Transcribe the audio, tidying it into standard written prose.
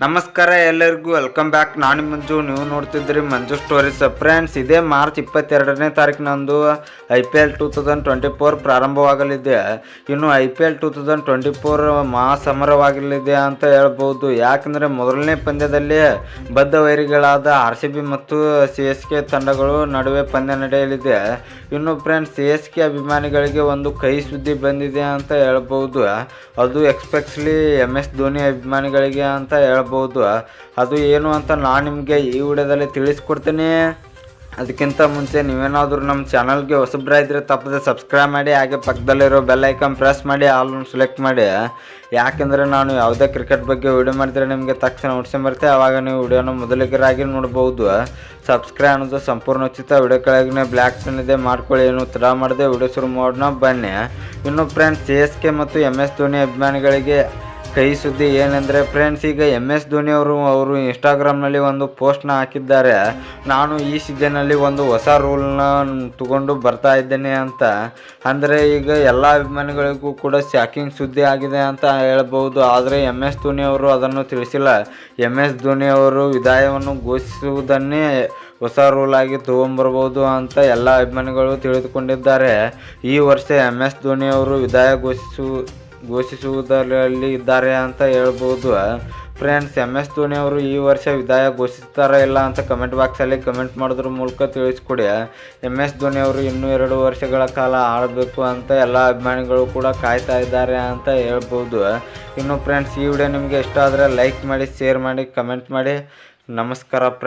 ನಮಸ್ಕಾರ ಎಲ್ಲರಿಗೂ welcome back. ನಾನು ಮಂಜು, ನೀವು ನೋಡ್ತಿದ್ರಿ ಮಂಜು ಸ್ಟೋರೀಸ್. ಫ್ರೆಂಡ್ಸ್, ಇದೇ ಮಾರ್ಚ್ 22ನೇ ತಾರೀಕಿನಂದು IPL 2024 ಪ್ರಾರಂಭವಾಗಲಿದೆ. ಇನ್ನು IPL 2024 ಮಹಾಸಮರವಾಗಲಿದೆ ಅಂತ ಹೇಳ್ಬೋದು. ಯಾಕಂದರೆ ಮೊದಲನೇ ಪಂದ್ಯದಲ್ಲಿ ಬದ್ಧ ವೈರಿಗಳಾದ RCB ಮತ್ತು CSK ತಂಡಗಳು ನಡುವೆ ಪಂದ್ಯ ನಡೆಯಲಿದೆ. ಇನ್ನು ಫ್ರೆಂಡ್ಸ್, CSK ಅಭಿಮಾನಿಗಳಿಗೆ ಒಂದು ಕಹಿ ಸುದ್ದಿ ಬಂದಿದೆ ಅಂತ ಹೇಳ್ಬೋದು. ಅದು ಎಕ್ಸ್ಪೆಕ್ಟ್ಲಿ MS ಧೋನಿ ಅಭಿಮಾನಿಗಳಿಗೆ ಅಂತ ಹೇಳ್ಬೋದು. ಅದು ಏನು ಅಂತ ನಾನು ನಿಮಗೆ ಈ ವಿಡಿಯೋದಲ್ಲಿ ತಿಳಿಸ್ಕೊಡ್ತೀನಿ. ಅದಕ್ಕಿಂತ ಮುಂಚೆ ನೀವೇನಾದರೂ ನಮ್ಮ ಚಾನಲ್ಗೆ ಹೊಸಬ್ರಾಯಿದ್ರೆ ತಪ್ಪದೆ ಸಬ್ಸ್ಕ್ರೈಬ್ ಮಾಡಿ, ಹಾಗೆ ಪಕ್ಕದಲ್ಲಿರೋ ಬೆಲ್ ಐಕಾನ್ ಪ್ರೆಸ್ ಮಾಡಿ, ಆಲ್ನ ಸೆಲೆಕ್ಟ್ ಮಾಡಿ. ಯಾಕೆಂದರೆ ನಾನು ಯಾವುದೇ ಕ್ರಿಕೆಟ್ ಬಗ್ಗೆ ವಿಡಿಯೋ ಮಾಡಿದರೆ ನಿಮಗೆ ತಕ್ಷಣ ನೋಟಿಫಿಕೇಶನ್ ಬರುತ್ತೆ. ಆವಾಗ ನೀವು ವಿಡಿಯೋನ ಮೊದಲಿಗರಾಗಿ ನೋಡ್ಬೋದು. ಸಬ್ಸ್ಕ್ರೈಬ್ ಅನ್ನೋದು ಸಂಪೂರ್ಣ ಉಚಿತ. ವಿಡಿಯೋ ಕೆಳಗೆ ಬ್ಲ್ಯಾಕ್ ಪೆನ್ ಇದೆ, ಮಾಡ್ಕೊಳ್ಳಿ. ಏನು ತಡ ಮಾಡದೆ ವಿಡಿಯೋ ಶುರು ಮಾಡೋಣ ಬನ್ನಿ. ಇನ್ನು ಫ್ರೆಂಡ್ಸ್, CSK ಮತ್ತು MS ಧೋನಿ ಅಭಿಮಾನಿಗಳಿಗೆ ಕೈ ಸುದ್ದಿ ಏನೆಂದರೆ ಫ್ರೆಂಡ್ಸ್, ಈಗ MS ಧೋನಿ ಅವರು ಇನ್ಸ್ಟಾಗ್ರಾಮ್ನಲ್ಲಿ ಒಂದು ಪೋಸ್ಟ್ನ ಹಾಕಿದ್ದಾರೆ. ನಾನು ಈ ಸೀಸನ್ನಲ್ಲಿ ಒಂದು ಹೊಸ ರೂಲ್ನ ತಗೊಂಡು ಬರ್ತಾ ಇದ್ದೇನೆ ಅಂತ. ಅಂದರೆ ಈಗ ಎಲ್ಲ ಅಭಿಮಾನಿಗಳಿಗೂ ಕೂಡ ಶಾಕಿಂಗ್ ಸುದ್ದಿ ಆಗಿದೆ ಅಂತ ಹೇಳ್ಬೋದು. ಆದರೆ MS ಧೋನಿ ಅವರು ಅದನ್ನು ತಿಳಿಸಿಲ್ಲ. MS ಧೋನಿ ಅವರು ವಿದಾಯವನ್ನು ಘೋಷಿಸುವುದನ್ನೇ ಹೊಸ ರೂಲ್ ಆಗಿ ತೊಗೊಂಬರ್ಬೋದು ಅಂತ ಎಲ್ಲ ಅಭಿಮಾನಿಗಳು ತಿಳಿದುಕೊಂಡಿದ್ದಾರೆ. ಈ ವರ್ಷ MS ಧೋನಿ ಅವರು ವಿದಾಯ ಘೋಷಿಸುವುದರಲ್ಲಿ ಇದ್ದಾರೆ ಅಂತ ಹೇಳ್ಬೋದು. ಫ್ರೆಂಡ್ಸ್, MS ಧೋನಿ ಅವರು ಈ ವರ್ಷ ವಿದಾಯ ಘೋಷಿಸ್ತಾರಾ ಇಲ್ಲ ಅಂತ ಕಮೆಂಟ್ ಬಾಕ್ಸಲ್ಲಿ ಕಮೆಂಟ್ ಮಾಡೋದ್ರ ಮೂಲಕ ತಿಳಿಸ್ಕೊಡಿ. MS ಧೋನಿ ಅವರು ಇನ್ನೂ 2 ವರ್ಷಗಳ ಕಾಲ ಆಡಬೇಕು ಅಂತ ಎಲ್ಲ ಅಭಿಮಾನಿಗಳು ಕೂಡ ಕಾಯ್ತಾ ಇದ್ದಾರೆ ಅಂತ ಹೇಳ್ಬೋದು. ಇನ್ನು ಫ್ರೆಂಡ್ಸ್, ಈ ವಿಡಿಯೋ ನಿಮಗೆ ಇಷ್ಟ ಆದರೆ ಲೈಕ್ ಮಾಡಿ, ಶೇರ್ ಮಾಡಿ, ಕಮೆಂಟ್ ಮಾಡಿ. ನಮಸ್ಕಾರ ಫ್ರೆಂಡ್ಸ್.